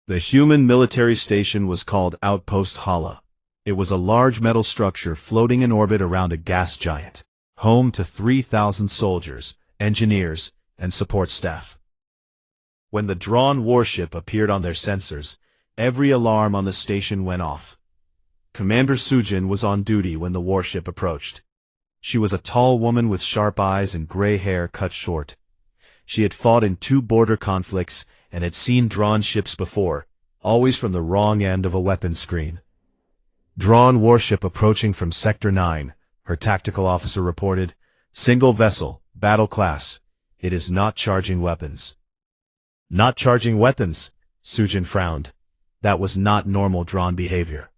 The human military station was called Outpost Hala. It was a large metal structure floating in orbit around a gas giant, home to 3,000 soldiers, engineers, and support staff. When the drawn warship appeared on their sensors, every alarm on the station went off. Commander Sujin was on duty when the warship approached. She was a tall woman with sharp eyes and gray hair cut short. She had fought in 2 border conflicts and had seen drawn ships before, always from the wrong end of a weapons screen. Drawn warship approaching from Sector 9, her tactical officer reported. Single vessel, battle class. It is not charging weapons. Not charging weapons, Sujin frowned. That was not normal drawn behavior.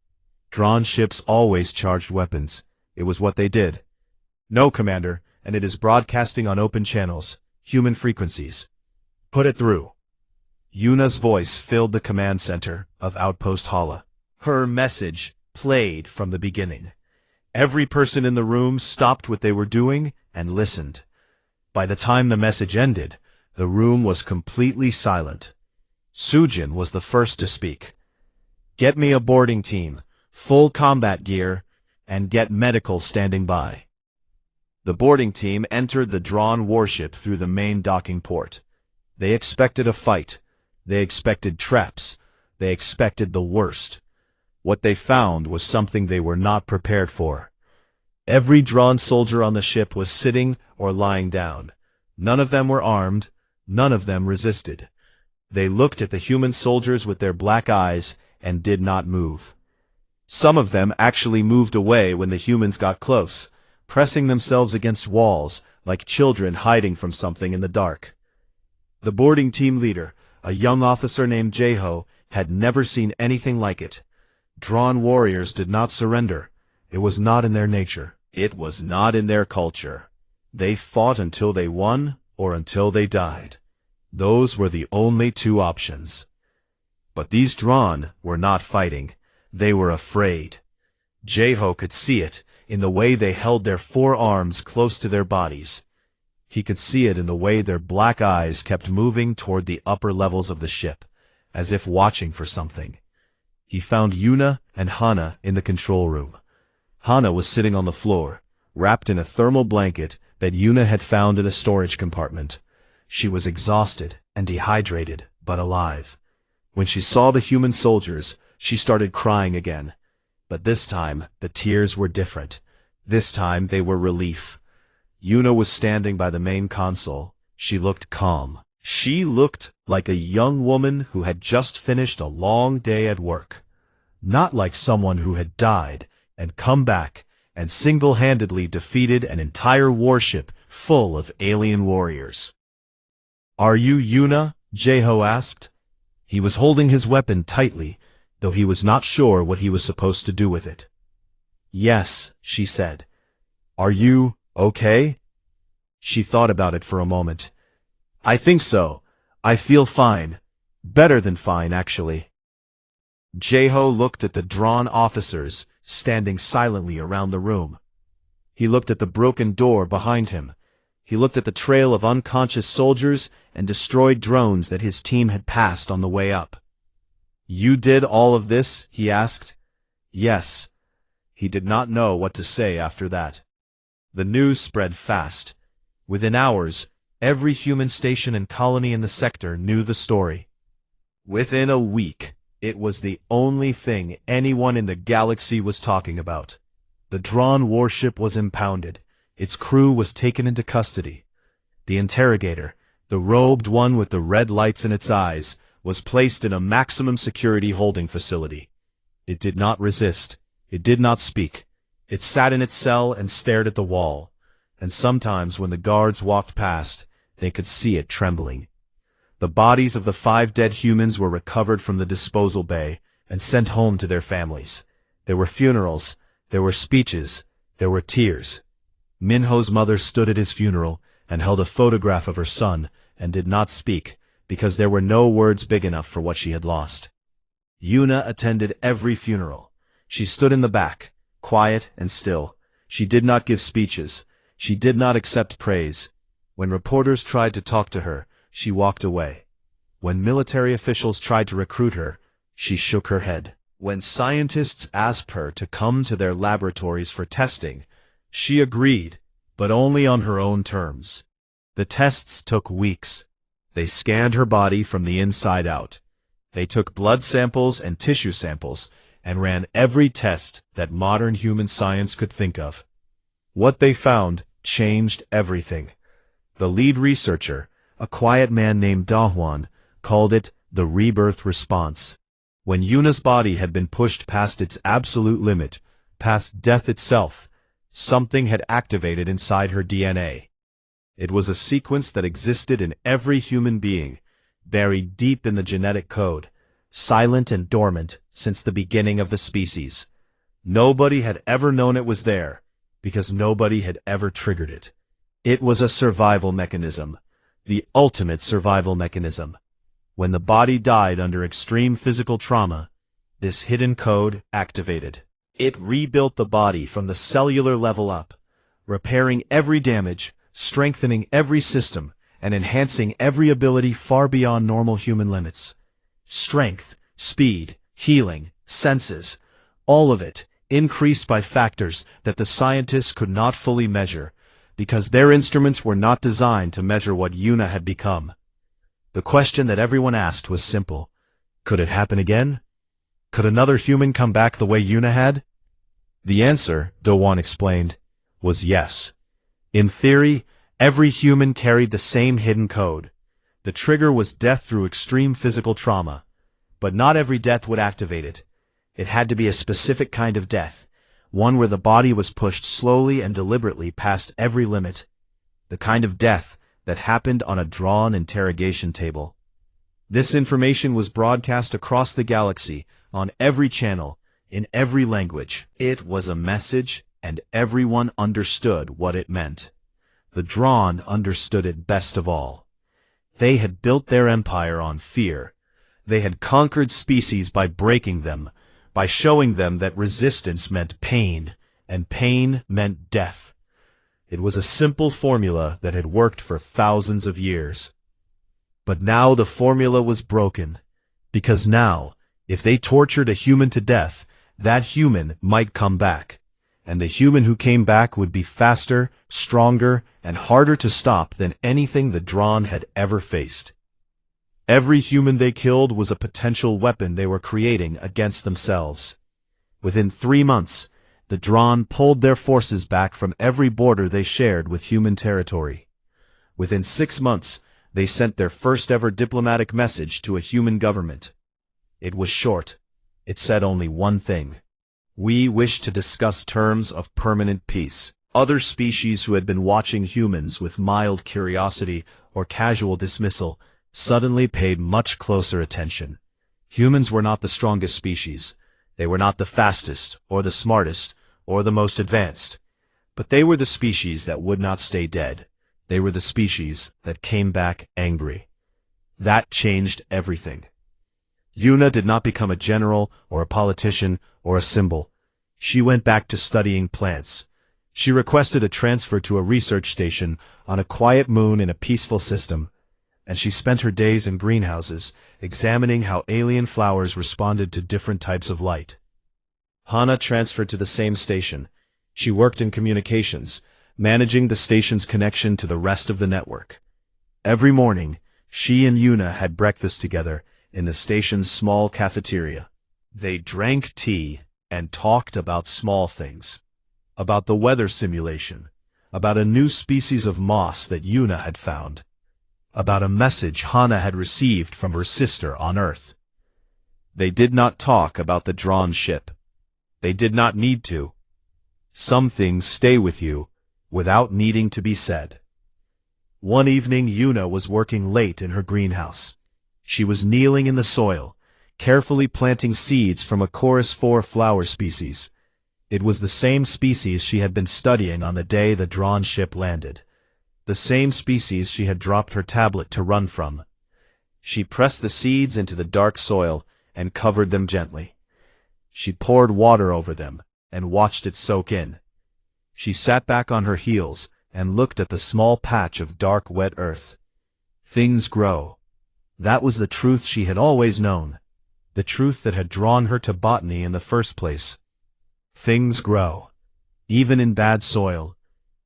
Drawn ships always charged weapons. It was what they did. No, Commander, and it is broadcasting on open channels, human frequencies. Put it through. Yuna's voice filled the command center of Outpost Hala. Her message played from the beginning. Every person in the room stopped what they were doing and listened. By the time the message ended, the room was completely silent. Sujin was the first to speak. Get me a boarding team, full combat gear, and get medical standing by. The boarding team entered the drawn warship through the main docking port. They expected a fight. They expected traps. They expected the worst. What they found was something they were not prepared for. Every drawn soldier on the ship was sitting or lying down. None of them were armed. None of them resisted. They looked at the human soldiers with their black eyes and did not move. Some of them actually moved away when the humans got close, pressing themselves against walls like children hiding from something in the dark. The boarding team leader, a young officer named Jeho, had never seen anything like it. Drawn warriors did not surrender. It was not in their nature. It was not in their culture. They fought until they won or until they died. Those were the only 2 options. But these drawn were not fighting. They were afraid. Jeho could see it in the way they held their forearms close to their bodies. He could see it in the way their black eyes kept moving toward the upper levels of the ship, as if watching for something. He found Yuna and Hana in the control room. Hana was sitting on the floor, wrapped in a thermal blanket that Yuna had found in a storage compartment. She was exhausted and dehydrated, but alive. When she saw the human soldiers, she started crying again. But this time, the tears were different. This time, they were relief. Yuna was standing by the main console. She looked calm. She looked like a young woman who had just finished a long day at work. Not like someone who had died and come back and single-handedly defeated an entire warship full of alien warriors. Are you Yuna? Jeho asked. He was holding his weapon tightly, though he was not sure what he was supposed to do with it. Yes, she said. Are you okay? She thought about it for a moment. I think so. I feel fine. Better than fine, actually. Jeho looked at the drawn officers standing silently around the room. He looked at the broken door behind him. He looked at the trail of unconscious soldiers and destroyed drones that his team had passed on the way up. You did all of this? He asked. Yes. He did not know what to say after that. The news spread fast. Within hours, every human station and colony in the sector knew the story. Within a week, it was the only thing anyone in the galaxy was talking about. The drawn warship was impounded. Its crew was taken into custody. The interrogator, the robed one with the red lights in its eyes, was placed in a maximum security holding facility. It did not resist. It did not speak. It sat in its cell and stared at the wall. And sometimes when the guards walked past, they could see it trembling. The bodies of the 5 dead humans were recovered from the disposal bay and sent home to their families. There were funerals. There were speeches. There were tears. Minho's mother stood at his funeral and held a photograph of her son and did not speak because there were no words big enough for what she had lost. Yuna attended every funeral. She stood in the back, quiet and still. She did not give speeches. She did not accept praise. When reporters tried to talk to her, she walked away. When military officials tried to recruit her, she shook her head. When scientists asked her to come to their laboratories for testing, she agreed, but only on her own terms. The tests took weeks. They scanned her body from the inside out. They took blood samples and tissue samples and ran every test that modern human science could think of. What they found changed everything. The lead researcher, a quiet man named Dahwan, called it the rebirth response. When Yuna's body had been pushed past its absolute limit, past death itself, something had activated inside her DNA. It was a sequence that existed in every human being, buried deep in the genetic code, silent and dormant since the beginning of the species. Nobody had ever known it was there, because nobody had ever triggered it. It was a survival mechanism, the ultimate survival mechanism. When the body died under extreme physical trauma, this hidden code activated. It rebuilt the body from the cellular level up, repairing every damage, strengthening every system, and enhancing every ability far beyond normal human limits. Strength, speed, healing, senses, all of it increased by factors that the scientists could not fully measure, because their instruments were not designed to measure what Yuna had become. The question that everyone asked was simple. Could it happen again? Could another human come back the way Yuna had? The answer, Dowan explained, was yes. In theory, every human carried the same hidden code. The trigger was death through extreme physical trauma. But not every death would activate it. It had to be a specific kind of death, one where the body was pushed slowly and deliberately past every limit. The kind of death that happened on a drawn interrogation table. This information was broadcast across the galaxy, on every channel, in every language. It was a message, and everyone understood what it meant. The Drawn understood it best of all. They had built their empire on fear. They had conquered species by breaking them, by showing them that resistance meant pain, and pain meant death. It was a simple formula that had worked for thousands of years. But now the formula was broken, because now, if they tortured a human to death, that human might come back, and the human who came back would be faster, stronger, and harder to stop than anything the Drawn had ever faced. Every human they killed was a potential weapon they were creating against themselves. Within 3 months, the Drawn pulled their forces back from every border they shared with human territory. Within 6 months, they sent their first ever diplomatic message to a human government. It was short. It said only one thing. We wish to discuss terms of permanent peace. Other species who had been watching humans with mild curiosity or casual dismissal suddenly paid much closer attention. Humans were not the strongest species. They were not the fastest, or the smartest, or the most advanced. But they were the species that would not stay dead. They were the species that came back angry. That changed everything. Yuna did not become a general, or a politician, or a symbol. She went back to studying plants. She requested a transfer to a research station on a quiet moon in a peaceful system, and she spent her days in greenhouses, examining how alien flowers responded to different types of light. Hana transferred to the same station. She worked in communications, managing the station's connection to the rest of the network. Every morning, she and Yuna had breakfast together in the station's small cafeteria. They drank tea and talked about small things. About the weather simulation, about a new species of moss that Yuna had found, about a message Hana had received from her sister on Earth. They did not talk about the Drawn ship. They did not need to. Some things stay with you without needing to be said. One evening Yuna was working late in her greenhouse. She was kneeling in the soil, carefully planting seeds from a chorus 4 flower species. It was the same species she had been studying on the day the Drawn ship landed. The same species she had dropped her tablet to run from. She pressed the seeds into the dark soil and covered them gently. She poured water over them and watched it soak in. She sat back on her heels and looked at the small patch of dark wet earth. Things grow. That was the truth she had always known. The truth that had drawn her to botany in the first place. Things grow. Even in bad soil.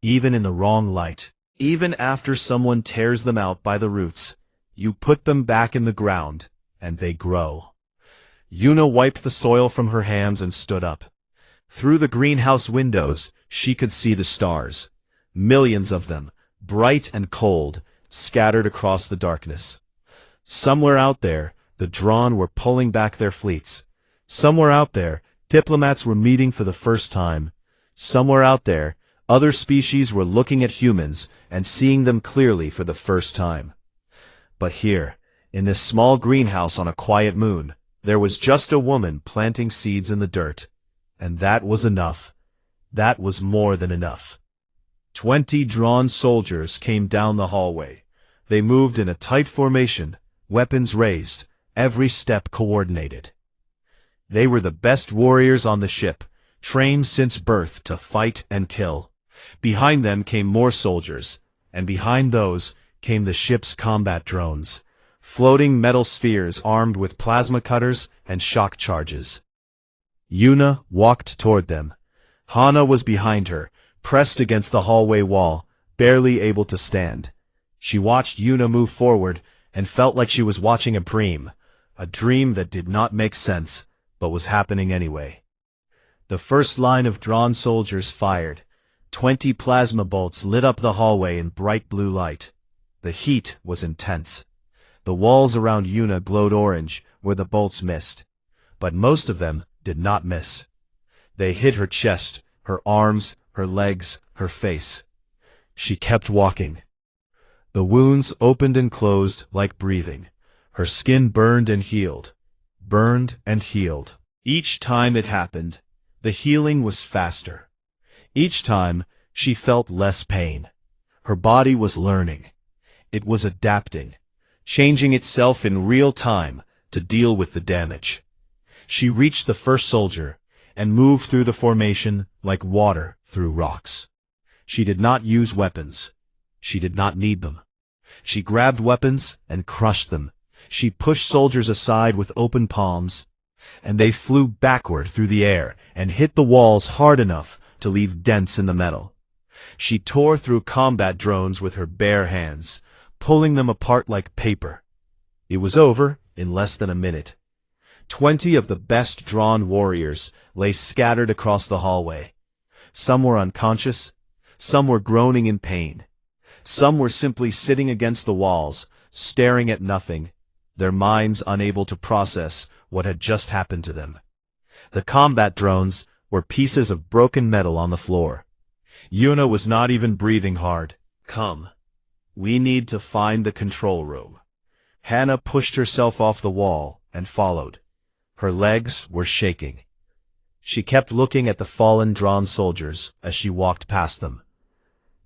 Even in the wrong light. Even after someone tears them out by the roots. You put them back in the ground, and they grow. Yuna wiped the soil from her hands and stood up. Through the greenhouse windows, she could see the stars. Millions of them, bright and cold, scattered across the darkness. Somewhere out there, the Drawn were pulling back their fleets. Somewhere out there, diplomats were meeting for the first time. Somewhere out there, other species were looking at humans and seeing them clearly for the first time. But here, in this small greenhouse on a quiet moon, there was just a woman planting seeds in the dirt. And that was enough. That was more than enough. 20 Drawn soldiers came down the hallway. They moved in a tight formation, weapons raised, every step coordinated. They were the best warriors on the ship, trained since birth to fight and kill. Behind them came more soldiers, and behind those came the ship's combat drones, floating metal spheres armed with plasma cutters and shock charges. Yuna walked toward them. Hana was behind her, pressed against the hallway wall, barely able to stand. She watched Yuna move forward and felt like she was watching a dream that did not make sense, but was happening anyway. The first line of Drawn soldiers fired. 20 plasma bolts lit up the hallway in bright blue light. The heat was intense. The walls around Yuna glowed orange where the bolts missed, but most of them did not miss. They hit her chest, her arms, her legs, her face. She kept walking. The wounds opened and closed like breathing. Her skin burned and healed. Burned and healed. Each time it happened, the healing was faster. Each time, she felt less pain. Her body was learning. It was adapting, changing itself in real time to deal with the damage. She reached the first soldier and moved through the formation like water through rocks. She did not use weapons. She did not need them. She grabbed weapons and crushed them. She pushed soldiers aside with open palms, and they flew backward through the air and hit the walls hard enough to leave dents in the metal. She tore through combat drones with her bare hands, pulling them apart like paper. It was over in less than a minute. 20 of the best Drawn warriors lay scattered across the hallway. Some were unconscious, some were groaning in pain. Some were simply sitting against the walls, staring at nothing, their minds unable to process what had just happened to them. The combat drones were pieces of broken metal on the floor. Yuna was not even breathing hard. Come. We need to find the control room. Hana pushed herself off the wall and followed. Her legs were shaking. She kept looking at the fallen Drawn soldiers as she walked past them.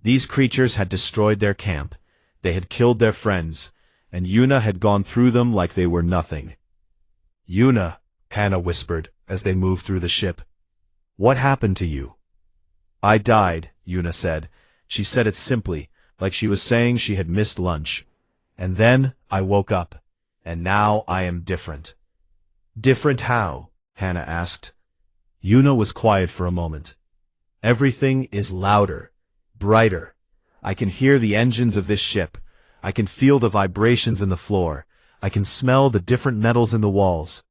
These creatures had destroyed their camp. They had killed their friends, and Yuna had gone through them like they were nothing. Yuna, Hana whispered as they moved through the ship. What happened to you? I died, Yuna said. She said it simply, like she was saying she had missed lunch. And then I woke up, and now I am different. Different how? Hana asked. Yuna was quiet for a moment. Everything is louder, brighter. I can hear the engines of this ship. I can feel the vibrations in the floor. I can smell the different metals in the walls.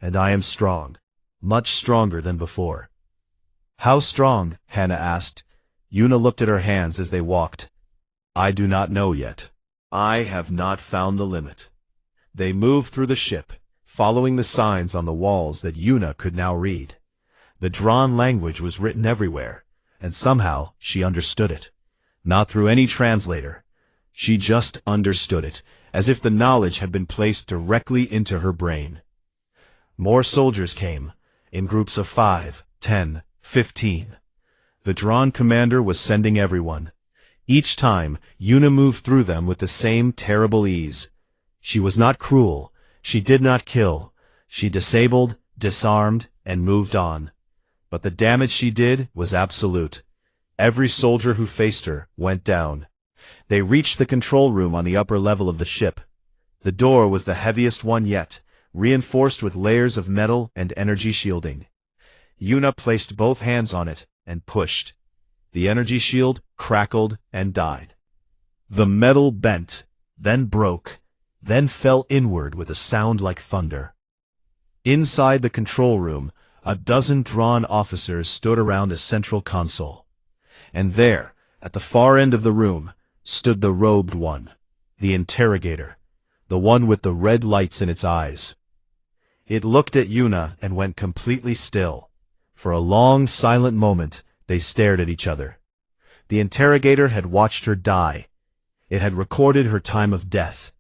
And I am strong, much stronger than before. How strong? Hana asked. Yuna looked at her hands as they walked. I do not know yet. I have not found the limit. They moved through the ship, following the signs on the walls that Yuna could now read. The Drawn language was written everywhere, and somehow she understood it. Not through any translator. She just understood it, as if the knowledge had been placed directly into her brain. More soldiers came, in groups of 5, 10, 15. The Drawn commander was sending everyone. Each time, Yuna moved through them with the same terrible ease. She was not cruel. She did not kill. She disabled, disarmed, and moved on. But the damage she did was absolute. Every soldier who faced her went down. They reached the control room on the upper level of the ship. The door was the heaviest one yet, reinforced with layers of metal and energy shielding. Yuna placed both hands on it and pushed. The energy shield crackled and died. The metal bent, then broke, then fell inward with a sound like thunder. Inside the control room, a dozen drawn officers stood around a central console. And there, at the far end of the room, stood the robed one, the interrogator, the one with the red lights in its eyes. It looked at Yuna and went completely still. For a long, silent moment, they stared at each other. The interrogator had watched her die. It had recorded her time of death.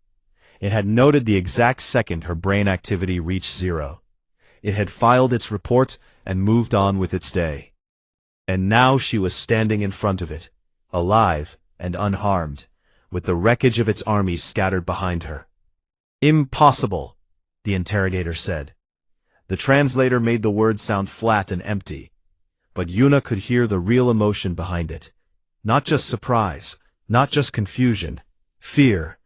It had noted the exact second her brain activity reached zero. It had filed its report and moved on with its day. And now she was standing in front of it, alive and unharmed, with the wreckage of its army scattered behind her. "Impossible," the interrogator said. The translator made the words sound flat and empty, but Yuna could hear the real emotion behind it. Not just surprise, not just confusion, fear.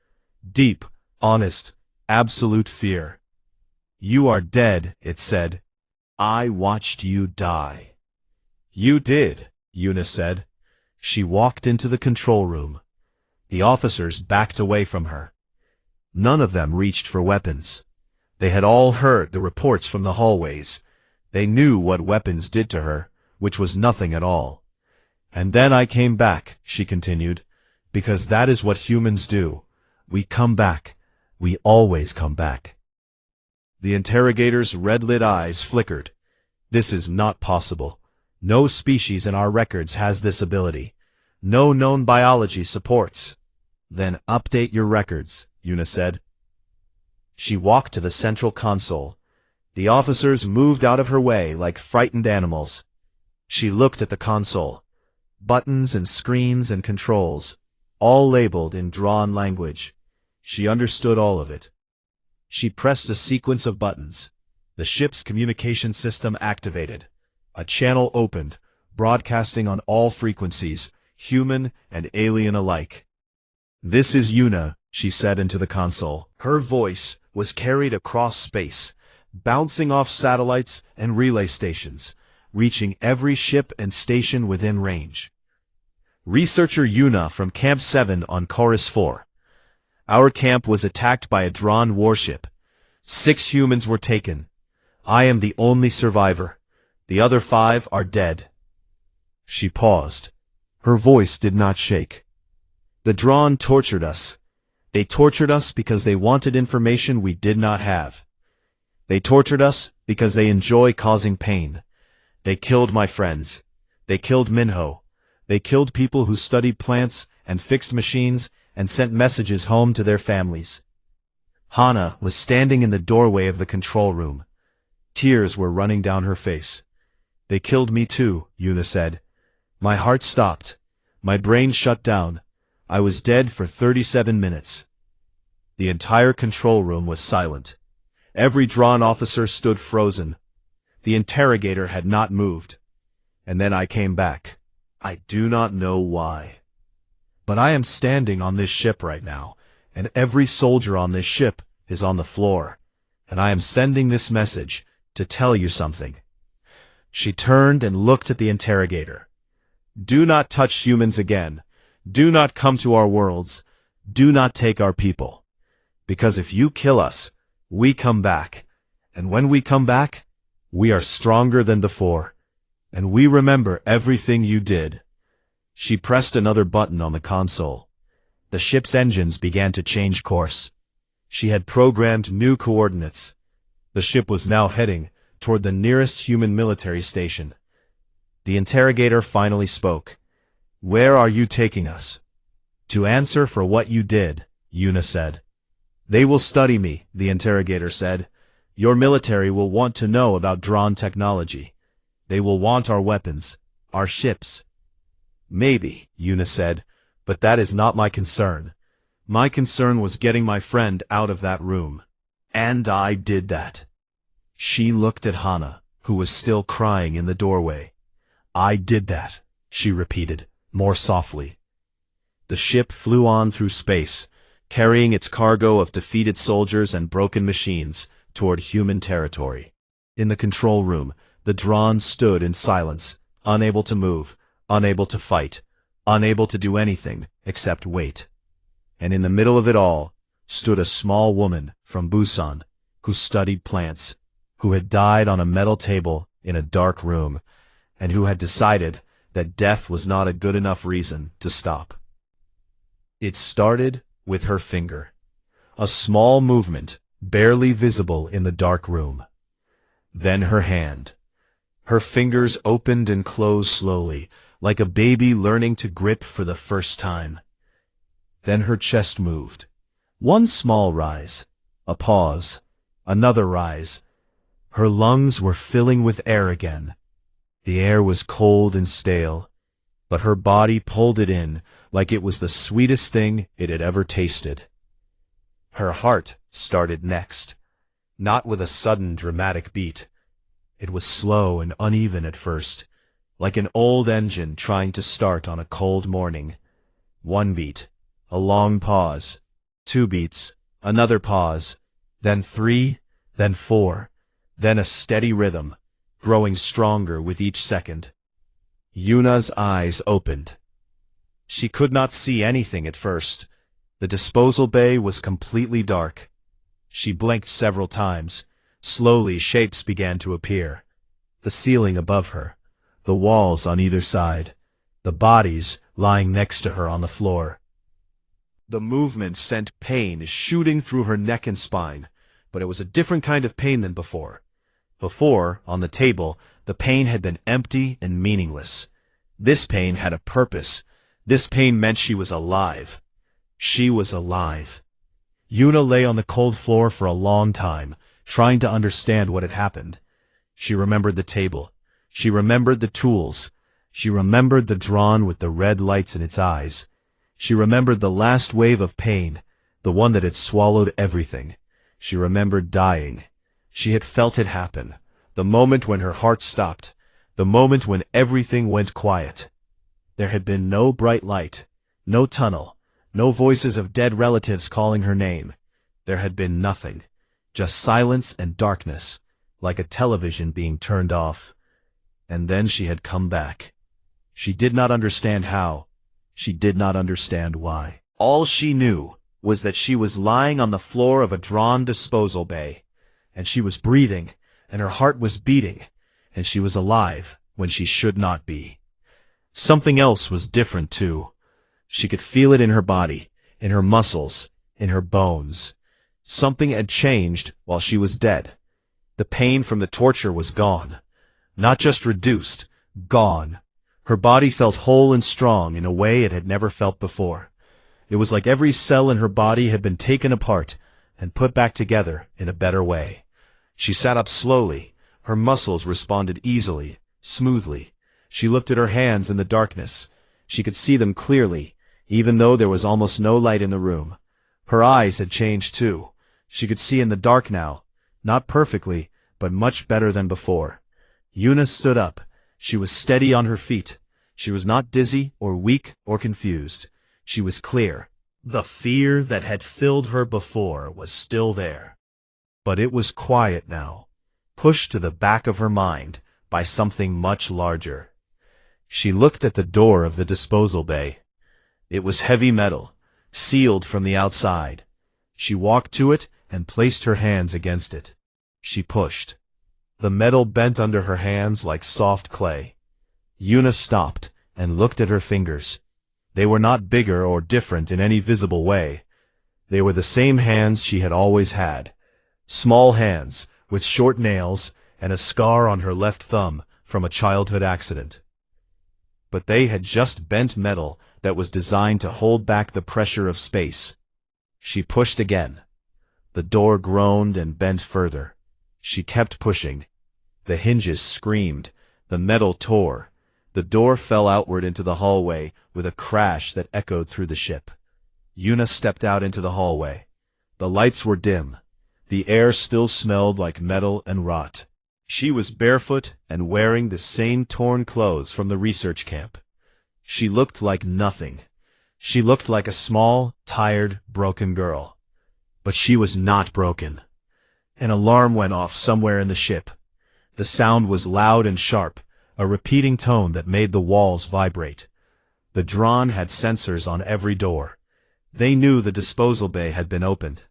Deep, honest, absolute fear. "You are dead," it said. "I watched you die." "You did," Yuna said. She walked into the control room. The officers backed away from her. None of them reached for weapons. They had all heard the reports from the hallways. They knew what weapons did to her, which was nothing at all. "And then I came back," she continued, "because that is what humans do. We come back. We always come back." The interrogator's red-lit eyes flickered. "This is not possible. No species in our records has this ability. No known biology supports." "Then update your records," Yuna said. She walked to the central console. The officers moved out of her way like frightened animals. She looked at the console. Buttons and screens and controls, all labeled in drawn language. She understood all of it. She pressed a sequence of buttons. The ship's communication system activated. A channel opened, broadcasting on all frequencies, human and alien alike. "This is Yuna," she said into the console. Her voice was carried across space, bouncing off satellites and relay stations, reaching every ship and station within range. "Researcher Yuna from Camp 7 on Chorus 4. Our camp was attacked by a drawn warship. 6 humans were taken. I am the only survivor. The other 5 are dead." She paused. Her voice did not shake. "The drawn tortured us. They tortured us because they wanted information we did not have. They tortured us because they enjoy causing pain. They killed my friends. They killed Minho. They killed people who studied plants and fixed machines and sent messages home to their families." Hana was standing in the doorway of the control room. Tears were running down her face. "They killed me too," Yuna said. "My heart stopped. My brain shut down. I was dead for 37 minutes. The entire control room was silent. Every drawn officer stood frozen. The interrogator had not moved. And then I came back. I do not know why. But I am standing on this ship right now, and every soldier on this ship is on the floor, and I am sending this message to tell you something." She turned and looked at the interrogator. "Do not touch humans again. Do not come to our worlds. Do not take our people. Because if you kill us, we come back. And when we come back, we are stronger than before. And we remember everything you did." She pressed another button on the console. The ship's engines began to change course. She had programmed new coordinates. The ship was now heading toward the nearest human military station. The interrogator finally spoke. "Where are you taking us?" "To answer for what you did," Yuna said. "They will study me," the interrogator said. "Your military will want to know about drawn technology. They will want our weapons, our ships." "Maybe," Yuna said, "but that is not my concern. My concern was getting my friend out of that room. And I did that." She looked at Hana, who was still crying in the doorway. "I did that," she repeated, more softly. The ship flew on through space, carrying its cargo of defeated soldiers and broken machines toward human territory. In the control room, the Dron stood in silence, unable to move, unable to fight, unable to do anything except wait. And in the middle of it all stood a small woman from Busan who studied plants, who had died on a metal table in a dark room, and who had decided that death was not a good enough reason to stop. It started with her finger, a small movement barely visible in the dark room. Then her hand. Her fingers opened and closed slowly, like a baby learning to grip for the first time. Then her chest moved. One small rise, a pause, another rise. Her lungs were filling with air again. The air was cold and stale, but her body pulled it in like it was the sweetest thing it had ever tasted. Her heart started next, not with a sudden dramatic beat. It was slow and uneven at first, like an old engine trying to start on a cold morning. One beat, a long pause, 2 beats, another pause, then 3, then 4, then a steady rhythm, growing stronger with each second. Yuna's eyes opened. She could not see anything at first. The disposal bay was completely dark. She blinked several times. Slowly, shapes began to appear. The ceiling above her, the walls on either side, the bodies lying next to her on the floor. The movement sent pain shooting through her neck and spine, but it was a different kind of pain than before. Before, on the table, the pain had been empty and meaningless. This pain had a purpose. This pain meant she was alive. She was alive. Yuna lay on the cold floor for a long time, trying to understand what had happened. She remembered the table. She remembered the tools. She remembered the Dron with the red lights in its eyes. She remembered the last wave of pain, the one that had swallowed everything. She remembered dying. She had felt it happen, the moment when her heart stopped, the moment when everything went quiet. There had been no bright light, no tunnel, no voices of dead relatives calling her name. There had been nothing, just silence and darkness, like a television being turned off. And then she had come back. She did not understand how. She did not understand why. All she knew was that she was lying on the floor of a Dron disposal bay, and she was breathing, and her heart was beating, and she was alive when she should not be. Something else was different, too. She could feel it in her body, in her muscles, in her bones. Something had changed while she was dead. The pain from the torture was gone. Not just reduced, gone. Her body felt whole and strong in a way it had never felt before. It was like every cell in her body had been taken apart and put back together in a better way. She sat up slowly. Her muscles responded easily, smoothly. She looked at her hands in the darkness. She could see them clearly, even though there was almost no light in the room. Her eyes had changed too. She could see in the dark now, not perfectly, but much better than before. Yuna stood up. She was steady on her feet. She was not dizzy or weak or confused. She was clear. The fear that had filled her before was still there. But it was quiet now, pushed to the back of her mind by something much larger. She looked at the door of the disposal bay. It was heavy metal, sealed from the outside. She walked to it and placed her hands against it. She pushed. The metal bent under her hands like soft clay. Yuna stopped and looked at her fingers. They were not bigger or different in any visible way. They were the same hands she had always had. Small hands, with short nails, and a scar on her left thumb from a childhood accident. But they had just bent metal that was designed to hold back the pressure of space. She pushed again. The door groaned and bent further. She kept pushing. The hinges screamed. The metal tore. The door fell outward into the hallway with a crash that echoed through the ship. Yuna stepped out into the hallway. The lights were dim. The air still smelled like metal and rot. She was barefoot and wearing the same torn clothes from the research camp. She looked like nothing. She looked like a small, tired, broken girl. But she was not broken. An alarm went off somewhere in the ship. The sound was loud and sharp, a repeating tone that made the walls vibrate. The drone had sensors on every door. They knew the disposal bay had been opened.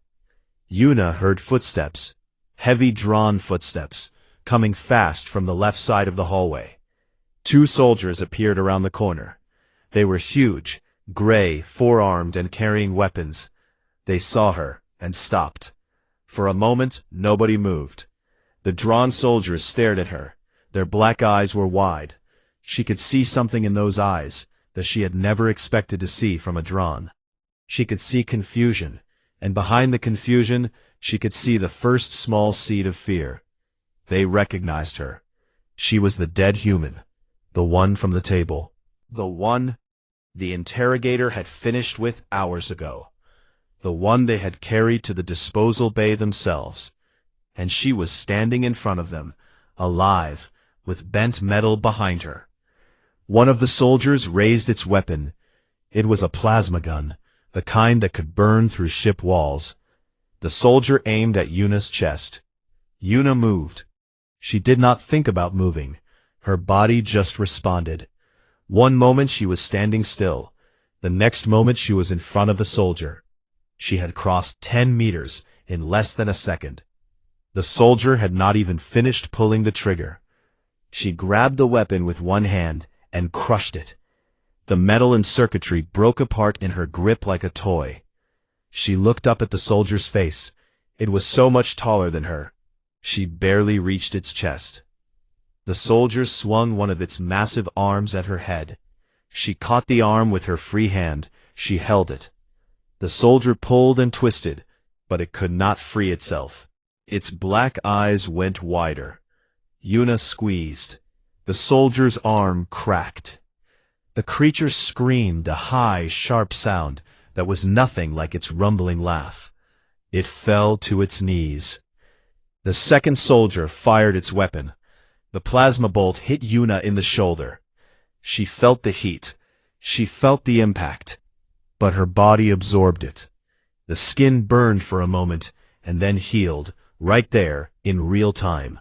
Yuna heard footsteps, heavy drawn footsteps, coming fast from the left side of the hallway. 2 soldiers appeared around the corner. They were huge, gray, four-armed and carrying weapons. They saw her and stopped. For a moment, nobody moved. The drawn soldiers stared at her. Their black eyes were wide. She could see something in those eyes that she had never expected to see from a drawn. She could see confusion, and behind the confusion, she could see the first small seed of fear. They recognized her. She was the dead human, the one from the table. The one the interrogator had finished with hours ago. The one they had carried to the disposal bay themselves. And she was standing in front of them, alive, with bent metal behind her. One of the soldiers raised its weapon. It was a plasma gun, the kind that could burn through ship walls. The soldier aimed at Yuna's chest. Yuna moved. She did not think about moving. Her body just responded. One moment she was standing still. The next moment she was in front of the soldier. She had crossed 10 meters in less than a second. The soldier had not even finished pulling the trigger. She grabbed the weapon with one hand and crushed it. The metal and circuitry broke apart in her grip like a toy. She looked up at the soldier's face. It was so much taller than her. She barely reached its chest. The soldier swung one of its massive arms at her head. She caught the arm with her free hand. She held it. The soldier pulled and twisted, but it could not free itself. Its black eyes went wider. Yuna squeezed. The soldier's arm cracked. The creature screamed a high, sharp sound that was nothing like its rumbling laugh. It fell to its knees. The second soldier fired its weapon. The plasma bolt hit Yuna in the shoulder. She felt the heat. She felt the impact. But her body absorbed it. The skin burned for a moment and then healed, right there, in real time.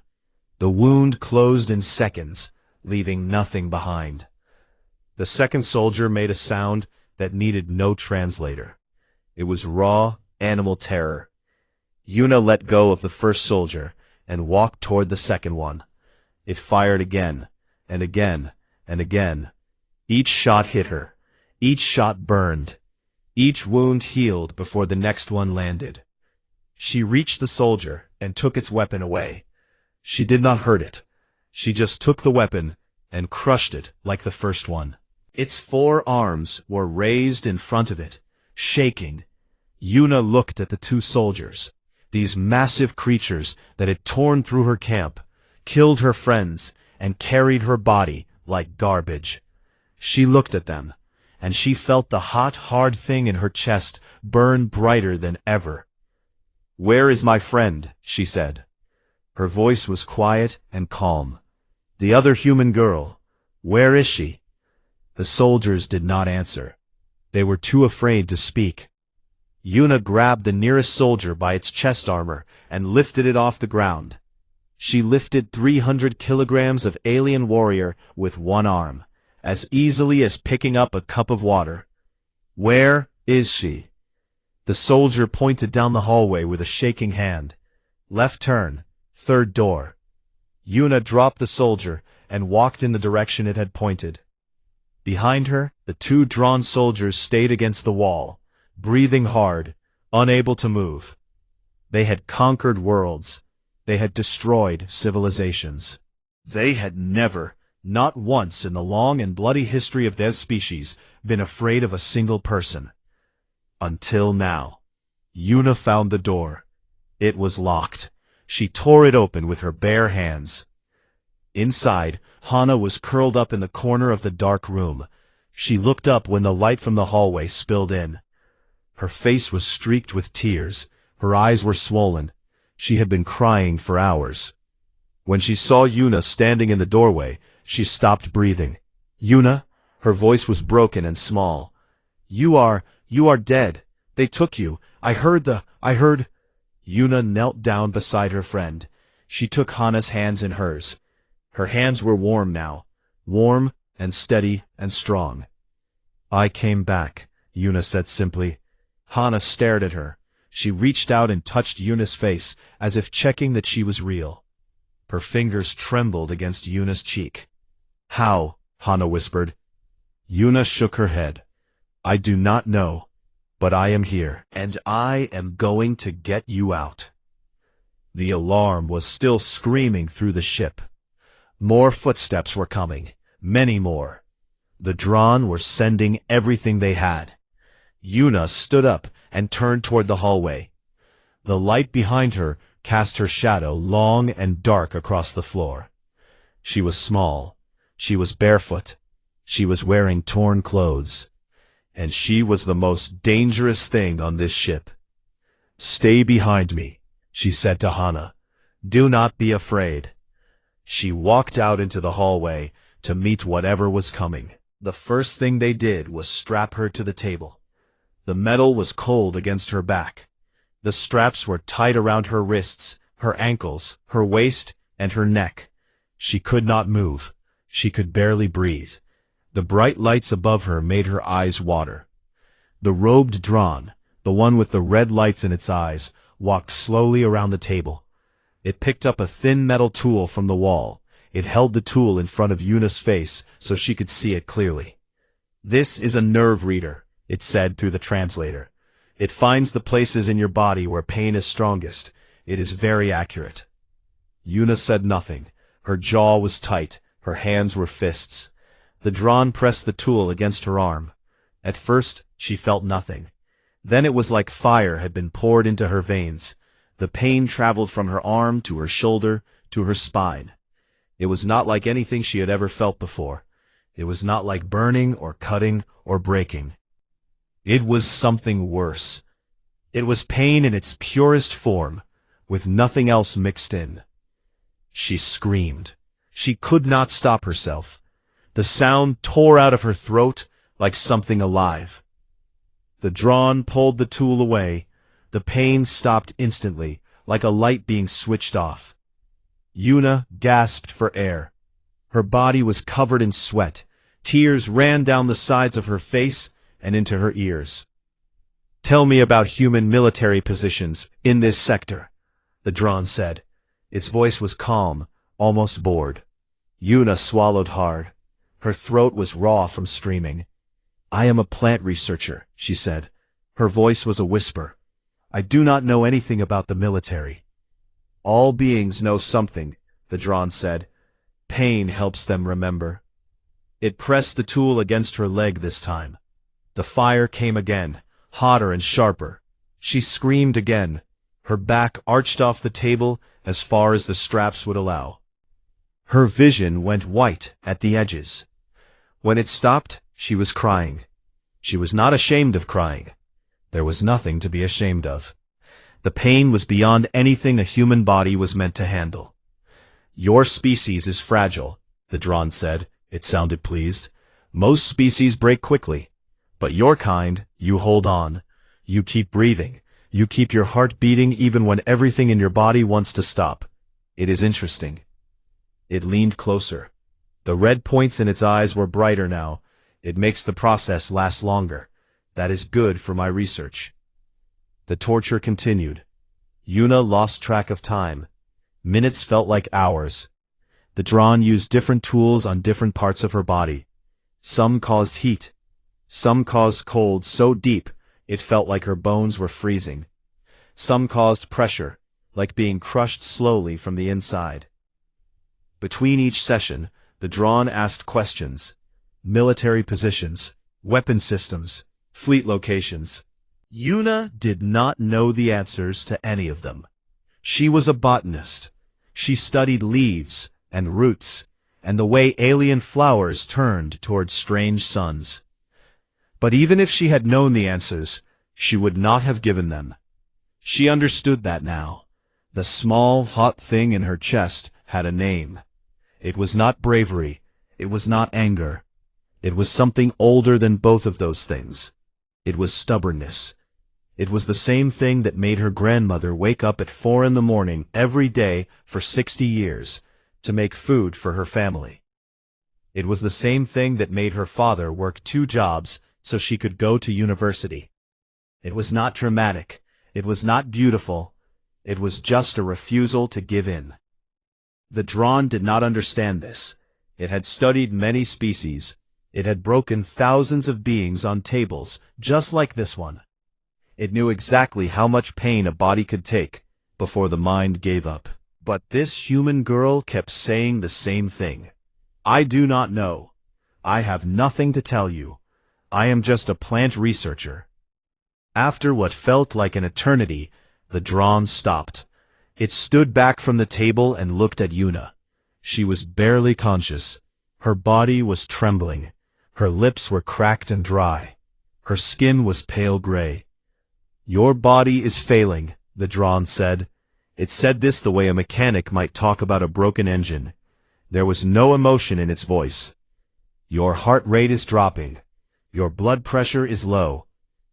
The wound closed in seconds, leaving nothing behind. The second soldier made a sound that needed no translator. It was raw, animal terror. Yuna let go of the first soldier and walked toward the second one. It fired again, and again, and again. Each shot hit her. Each shot burned. Each wound healed before the next one landed. She reached the soldier and took its weapon away. She did not hurt it. She just took the weapon and crushed it like the first one. Its 4 arms were raised in front of it, shaking. Yuna looked at the 2 soldiers, these massive creatures that had torn through her camp, killed her friends, and carried her body like garbage. She looked at them, and she felt the hot, hard thing in her chest burn brighter than ever. "Where is my friend?" she said. Her voice was quiet and calm. "The other human girl, where is she?" The soldiers did not answer. They were too afraid to speak. Yuna grabbed the nearest soldier by its chest armor and lifted it off the ground. She lifted 300 kilograms of alien warrior with one arm, as easily as picking up a cup of water. "Where is she?" The soldier pointed down the hallway with a shaking hand. "Left turn, 3rd door." Yuna dropped the soldier and walked in the direction it had pointed. Behind her, the 2 drawn soldiers stayed against the wall, breathing hard, unable to move. They had conquered worlds. They had destroyed civilizations. They had never, not once in the long and bloody history of their species, been afraid of a single person. Until now. Yuna found the door. It was locked. She tore it open with her bare hands. Inside, Hana was curled up in the corner of the dark room. She looked up when the light from the hallway spilled in. Her face was streaked with tears. Her eyes were swollen. She had been crying for hours. When she saw Yuna standing in the doorway, she stopped breathing. "Yuna?" Her voice was broken and small. You are dead. They took you. I heard. Yuna knelt down beside her friend. She took Hana's hands in hers. Her hands were warm now. Warm and steady and strong. I came back, Yuna said simply. Hana stared at her. She reached out and touched Yuna's face, as if checking that she was real. Her fingers trembled against Yuna's cheek. How? Hana whispered. Yuna shook her head. I do not know, but I am here, and I am going to get you out. The alarm was still screaming through the ship. More footsteps were coming, many more. The Drawn were sending everything they had. Yuna stood up and turned toward the hallway. The light behind her cast her shadow long and dark across the floor. She was small. She was barefoot. She was wearing torn clothes. And she was the most dangerous thing on this ship. Stay behind me, she said to Hana. Do not be afraid. She walked out into the hallway to meet whatever was coming. The first thing they did was strap her to the table. The metal was cold against her back. The straps were tight around her wrists, her ankles, her waist, and her neck. She could not move. She could barely breathe. The bright lights above her made her eyes water. The robed Drawn, the one with the red lights in its eyes, walked slowly around the table. It picked up a thin metal tool from the wall. It held the tool in front of Yuna's face so she could see it clearly. This is a nerve reader, it said through the translator. It finds the places in your body where pain is strongest. It is very accurate. Yuna said nothing. Her jaw was tight. Her hands were fists. The Drawn pressed the tool against her arm. At first, she felt nothing. Then it was like fire had been poured into her veins. The pain traveled from her arm to her shoulder to her spine. It was not like anything she had ever felt before. It was not like burning or cutting or breaking. It was something worse. It was pain in its purest form, with nothing else mixed in. She screamed. She could not stop herself. The sound tore out of her throat like something alive. The Drawn pulled the tool away. The pain stopped instantly, like a light being switched off. Yuna gasped for air. Her body was covered in sweat. Tears ran down the sides of her face and into her ears. Tell me about human military positions in this sector, the Drawn said. Its voice was calm, almost bored. Yuna swallowed hard. Her throat was raw from screaming. I am a plant researcher, she said. Her voice was a whisper. I do not know anything about the military. All beings know something, the Drawn said. Pain helps them remember. It pressed the tool against her leg this time. The fire came again, hotter and sharper. She screamed again. Her back arched off the table as far as the straps would allow. Her vision went white at the edges. When it stopped, she was crying. She was not ashamed of crying. There was nothing to be ashamed of. The pain was beyond anything a human body was meant to handle. Your species is fragile, the Drawn said. It sounded pleased. Most species break quickly. But your kind, you hold on. You keep breathing. You keep your heart beating even when everything in your body wants to stop. It is interesting. It leaned closer. The red points in its eyes were brighter now. It makes the process last longer. That is good for my research. The torture continued. Yuna lost track of time. Minutes felt like hours. The Drawn used different tools on different parts of her body. Some caused heat. Some caused cold so deep it felt like her bones were freezing. Some caused pressure, like being crushed slowly from the inside. Between each session, the Drawn asked questions. Military positions, weapon systems, fleet locations. Yuna did not know the answers to any of them. She was a botanist. She studied leaves and roots, and the way alien flowers turned toward strange suns. But even if she had known the answers, she would not have given them. She understood that now. The small, hot thing in her chest had a name. It was not bravery. It was not anger. It was something older than both of those things. It was stubbornness. It was the same thing that made her grandmother wake up at 4 in the morning every day for 60 years to make food for her family. It was the same thing that made her father work 2 jobs so she could go to university. It was not dramatic. It was not beautiful. It was just a refusal to give in. The Drawn did not understand this. It had studied many species. It had broken thousands of beings on tables, just like this one. It knew exactly how much pain a body could take before the mind gave up. But this human girl kept saying the same thing. I do not know. I have nothing to tell you. I am just a plant researcher. After what felt like an eternity, the Drawn stopped. It stood back from the table and looked at Yuna. She was barely conscious. Her body was trembling. Her lips were cracked and dry. Her skin was pale gray. Your body is failing, the Drawn said. It said this the way a mechanic might talk about a broken engine. There was no emotion in its voice. Your heart rate is dropping. Your blood pressure is low.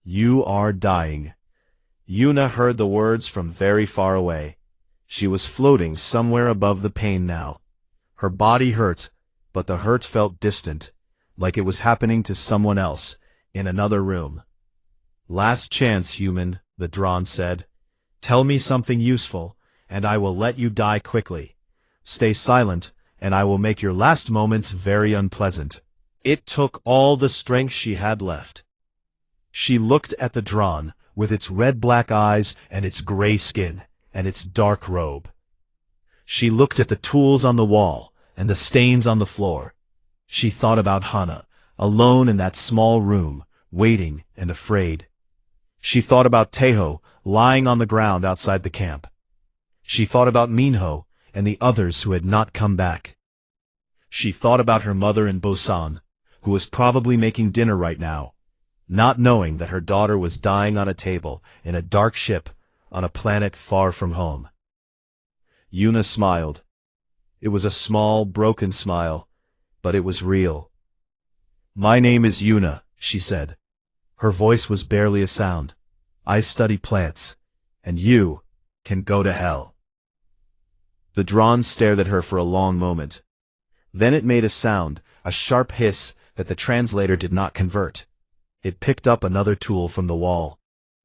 You are dying. Yuna heard the words from very far away. She was floating somewhere above the pain now. Her body hurt, but the hurt felt distant, like it was happening to someone else, in another room. Last chance, human, the Drawn said. Tell me something useful, and I will let you die quickly. Stay silent, and I will make your last moments very unpleasant. It took all the strength she had left. She looked at the Drawn, with its red-black eyes and its gray skin, and its dark robe. She looked at the tools on the wall, and the stains on the floor. She thought about Hana, alone in that small room, waiting and afraid. She thought about Teho, lying on the ground outside the camp. She thought about Minho, and the others who had not come back. She thought about her mother in Busan, who was probably making dinner right now, not knowing that her daughter was dying on a table in a dark ship on a planet far from home. Yuna smiled. It was a small, broken smile, but it was real. My name is Yuna, she said. Her voice was barely a sound. I study plants, and you can go to hell. The Drawn stared at her for a long moment. Then it made a sound, a sharp hiss that the translator did not convert. It picked up another tool from the wall.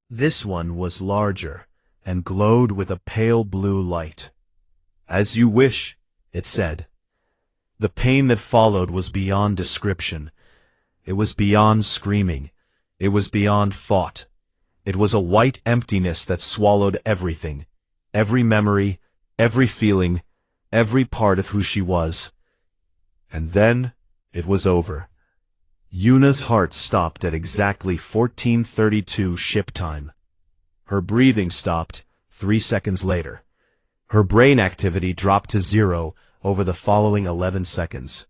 This one was larger, and glowed with a pale blue light. As you wish, it said. The pain that followed was beyond description. It was beyond screaming. It was beyond thought. It was a white emptiness that swallowed everything, every memory, every feeling, every part of who she was. And then it was over. Yuna's heart stopped at exactly 14:32 ship time. Her breathing stopped 3 seconds later. Her brain activity dropped to 0 over the following 11 seconds.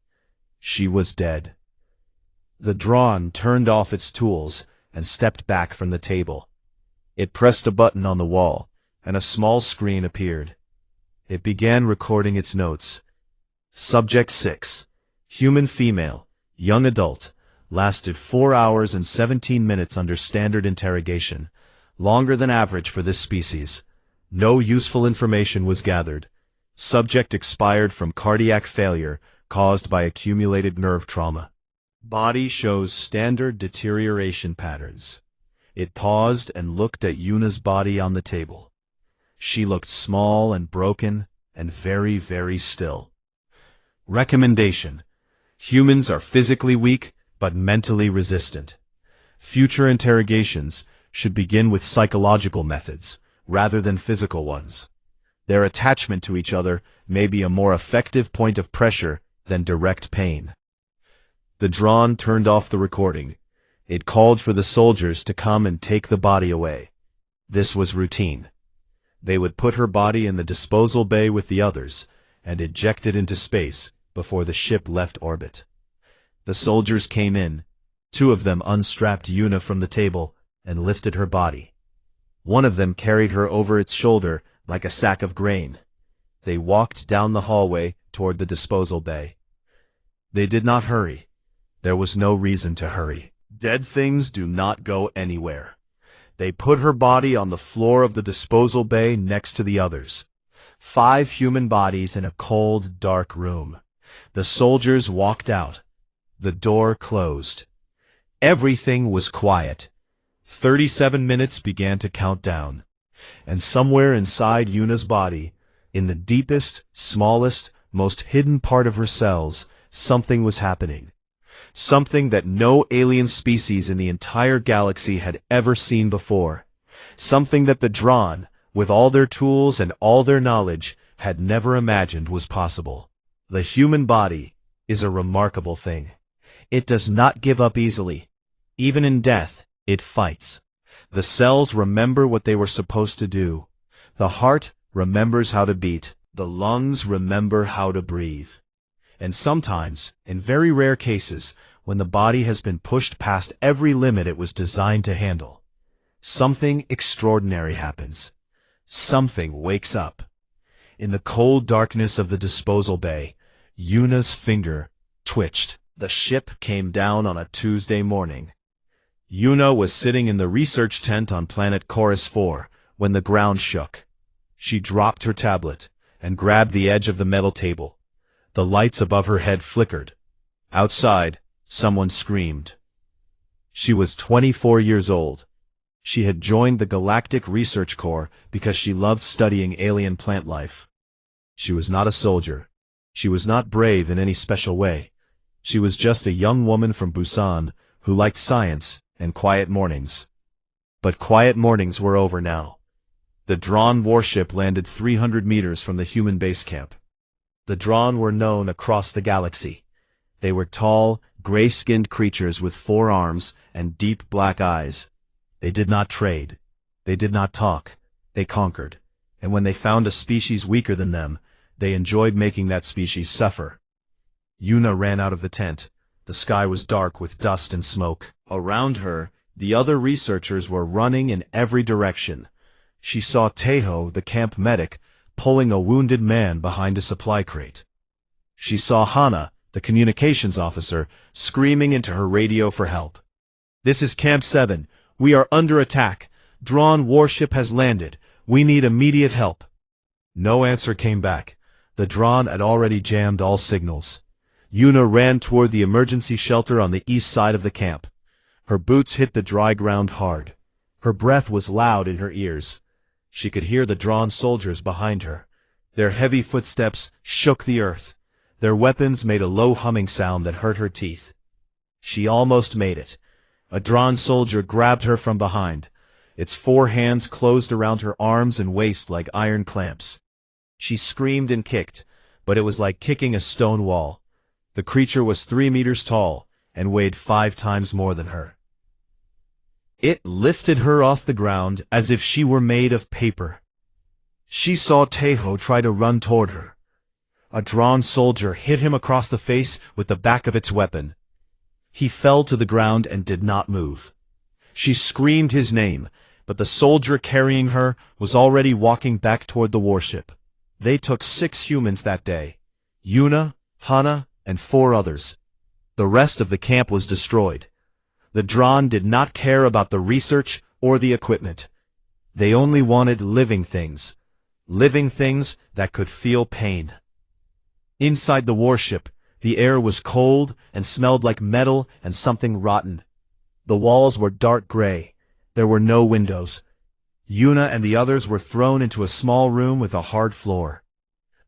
She was dead. The Drawn turned off its tools and stepped back from the table. It pressed a button on the wall, and a small screen appeared. It began recording its notes. Subject 6. Human female, young adult, lasted 4 hours and 17 minutes under standard interrogation, longer than average for this species. No useful information was gathered. Subject expired from cardiac failure caused by accumulated nerve trauma. Body shows standard deterioration patterns. It paused and looked at Yuna's body on the table. She looked small and broken and very, very still. Recommendation: humans are physically weak but mentally resistant. Future interrogations should begin with psychological methods rather than physical ones. Their attachment to each other may be a more effective point of pressure than direct pain. The Drawn turned off the recording. It called for the soldiers to come and take the body away. This was routine. They would put her body in the disposal bay with the others and eject it into space before the ship left orbit. The soldiers came in. 2 of them unstrapped Yuna from the table and lifted her body. One of them carried her over its shoulder like a sack of grain. They walked down the hallway toward the disposal bay. They did not hurry. There was no reason to hurry. Dead things do not go anywhere. They put her body on the floor of the disposal bay next to the others. 5 human bodies in a cold, dark room. The soldiers walked out. The door closed. Everything was quiet. 37 minutes began to count down. And somewhere inside Yuna's body, in the deepest, smallest, most hidden part of her cells, something was happening. Something that no alien species in the entire galaxy had ever seen before. Something that the Dron, with all their tools and all their knowledge, had never imagined was possible. The human body is a remarkable thing. It does not give up easily. Even in death, it fights. The cells remember what they were supposed to do. The heart remembers how to beat. The lungs remember how to breathe. And sometimes, in very rare cases, when the body has been pushed past every limit it was designed to handle, something extraordinary happens. Something wakes up. In the cold darkness of the disposal bay, Yuna's finger twitched. The ship came down on a Tuesday morning. Yuna was sitting in the research tent on planet Chorus 4 when the ground shook. She dropped her tablet and grabbed the edge of the metal table. The lights above her head flickered. Outside, someone screamed. She was 24 years old. She had joined the Galactic Research Corps because she loved studying alien plant life. She was not a soldier. She was not brave in any special way. She was just a young woman from Busan who liked science and quiet mornings. But quiet mornings were over now. The Dron warship landed 300 meters from the human base camp. The Dron were known across the galaxy. They were tall, gray-skinned creatures with 4 arms and deep black eyes. They did not trade. They did not talk. They conquered. And when they found a species weaker than them, they enjoyed making that species suffer. Yuna ran out of the tent. The sky was dark with dust and smoke. Around her, the other researchers were running in every direction. She saw Tejo, the camp medic, pulling a wounded man behind a supply crate. She saw Hana, the communications officer, screaming into her radio for help. "This is Camp 7. We are under attack. Dron warship has landed. We need immediate help." No answer came back. The Dron had already jammed all signals. Yuna ran toward the emergency shelter on the east side of the camp. Her boots hit the dry ground hard. Her breath was loud in her ears. She could hear the Dron soldiers behind her. Their heavy footsteps shook the earth. Their weapons made a low humming sound that hurt her teeth. She almost made it. A Dron soldier grabbed her from behind. Its 4 hands closed around her arms and waist like iron clamps. She screamed and kicked, but it was like kicking a stone wall. The creature was 3 meters tall and weighed 5 times more than her. It lifted her off the ground as if she were made of paper. She saw Tejo try to run toward her. A Dron soldier hit him across the face with the back of its weapon. He fell to the ground and did not move. She screamed his name, but the soldier carrying her was already walking back toward the warship. They took 6 humans that day. Yuna, Hana, and 4 others. The rest of the camp was destroyed. The Dron did not care about the research or the equipment. They only wanted living things that could feel pain. Inside the warship, the air was cold and smelled like metal and something rotten. The walls were dark gray. There were no windows. Yuna and the others were thrown into a small room with a hard floor.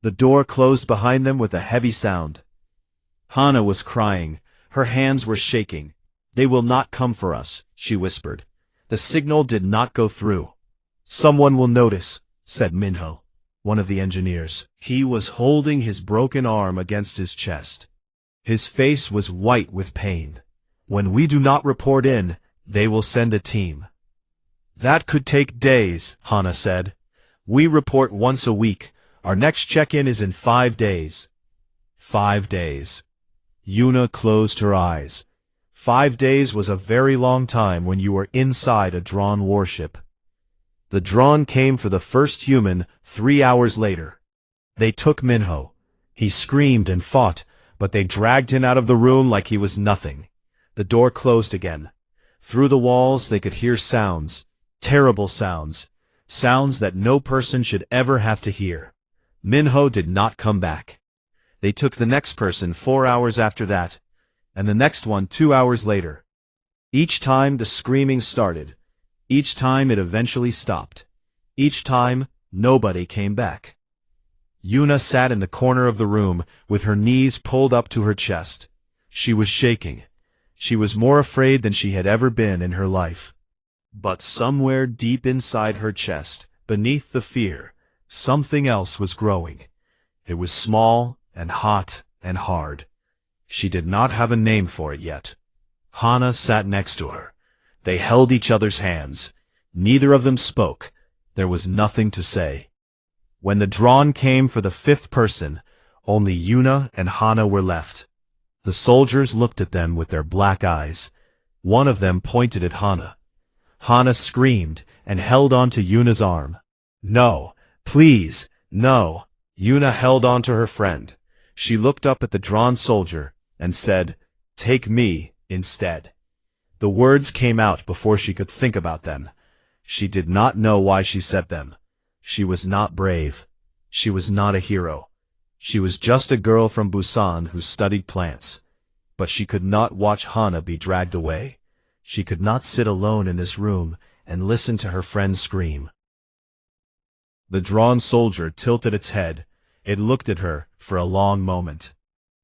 The door closed behind them with a heavy sound. Hana was crying. Her hands were shaking. "They will not come for us," she whispered. The signal did not go through. "Someone will notice," said Minho, one of the engineers. He was holding his broken arm against his chest. His face was white with pain. "When we do not report in, they will send a team." "That could take days," Hana said. "We report once a week. Our next check-in is in 5 days. 5 days. Yuna closed her eyes. 5 days was a very long time when you were inside a Dron warship. The Dron came for the first human 3 hours later. They took Minho. He screamed and fought, but they dragged him out of the room like he was nothing. The door closed again. Through the walls they could hear sounds, terrible sounds, sounds that no person should ever have to hear. Minho did not come back. They took the next person 4 hours after that, and the next one 2 hours later. Each time the screaming started. Each time it eventually stopped. Each time, nobody came back. Yuna sat in the corner of the room with her knees pulled up to her chest. She was shaking. She was more afraid than she had ever been in her life. But somewhere deep inside her chest, beneath the fear, something else was growing. It was small and hot and hard. She did not have a name for it yet. Hana sat next to her. They held each other's hands. Neither of them spoke. There was nothing to say. When the drawn came for the 5th person, only Yuna and Hana were left. The soldiers looked at them with their black eyes. One of them pointed at Hana. Hana screamed and held on to Yuna's arm. No, please, no. Yuna held on to her friend. She looked up at the drawn soldier and said, "Take me instead." The words came out before she could think about them. She did not know why she said them. She was not brave. She was not a hero. She was just a girl from Busan who studied plants. But she could not watch Hana be dragged away. She could not sit alone in this room and listen to her friend scream. The drawn soldier tilted its head. It looked at her for a long moment.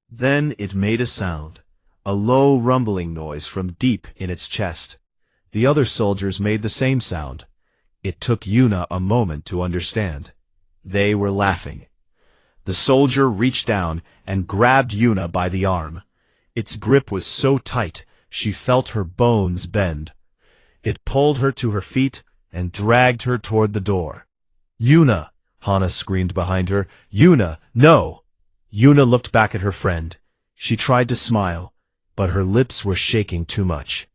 Then it made a sound, a low rumbling noise from deep in its chest. The other soldiers made the same sound. It took Yuna a moment to understand. They were laughing. The soldier reached down and grabbed Yuna by the arm. Its grip was so tight, she felt her bones bend. It pulled her to her feet and dragged her toward the door. "Yuna!" Hana screamed behind her. "Yuna, no!" Yuna looked back at her friend. She tried to smile, but her lips were shaking too much.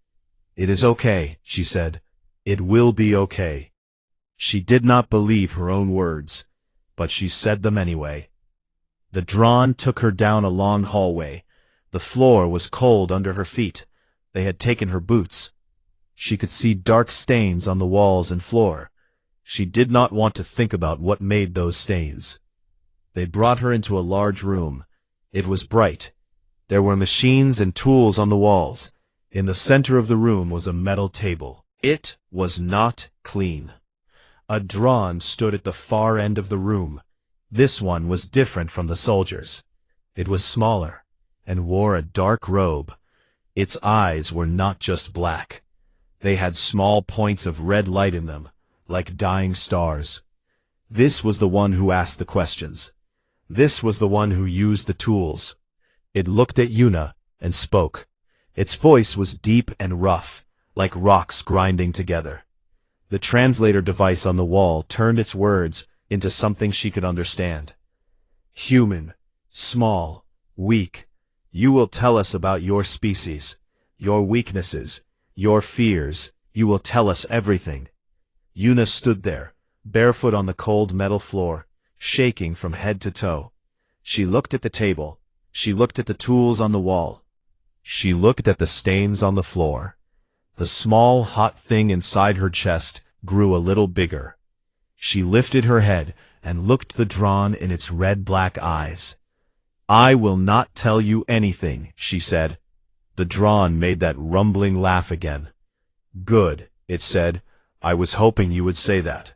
"It is okay," she said. "It will be okay." She did not believe her own words, but she said them anyway. The drawn took her down a long hallway. The floor was cold under her feet. They had taken her boots. She could see dark stains on the walls and floor. She did not want to think about what made those stains. They brought her into a large room. It was bright. There were machines and tools on the walls. In the center of the room was a metal table. It was not clean. A drawn stood at the far end of the room. This one was different from the soldiers. It was smaller and wore a dark robe. Its eyes were not just black. They had small points of red light in them, like dying stars. This was the one who asked the questions. This was the one who used the tools. It looked at Yuna and spoke. Its voice was deep and rough, like rocks grinding together. The translator device on the wall turned its words into something she could understand. "Human, small, weak, you will tell us about your species, your weaknesses, your fears. You will tell us everything." Yuna stood there, barefoot on the cold metal floor, shaking from head to toe. She looked at the table. She looked at the tools on the wall. She looked at the stains on the floor. The small, hot thing inside her chest grew a little bigger. She lifted her head and looked the drawn in its red-black eyes. "I will not tell you anything," she said. The drawn made that rumbling laugh again. "Good," it said. "I was hoping you would say that."